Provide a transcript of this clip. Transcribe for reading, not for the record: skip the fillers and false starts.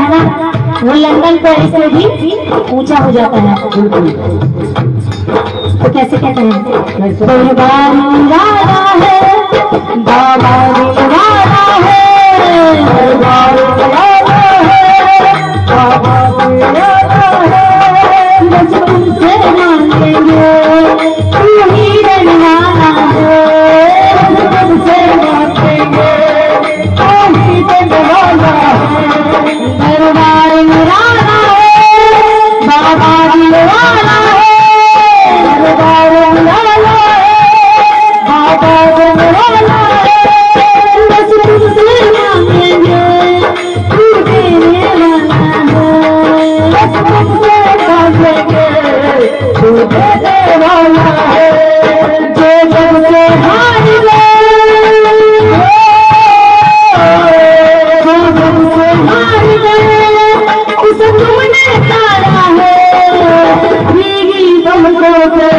है ना, वो लंदन पेरिस से भी ऊंचा हो जाता है। तो कैसे कहते हैं, दरबार वाला है, बाबा वाला है, दरबार वाला है, बाबा वाला है, बस तुमसे मांगेंगे तू ही रहना है, तुमसे मांगेंगे तू ही रहना है, दरबार वाला है, बाबा वाला है, दरबार वाला है, बाबा वाला है, बस तुमसे मांगेंगे तू देने वाला है, बस तुमसे मांगेंगे तू देने वाला है, जो जब से हार गए, जो जब से हार गए उसे तुमने तारा है, भीगी पलकों पे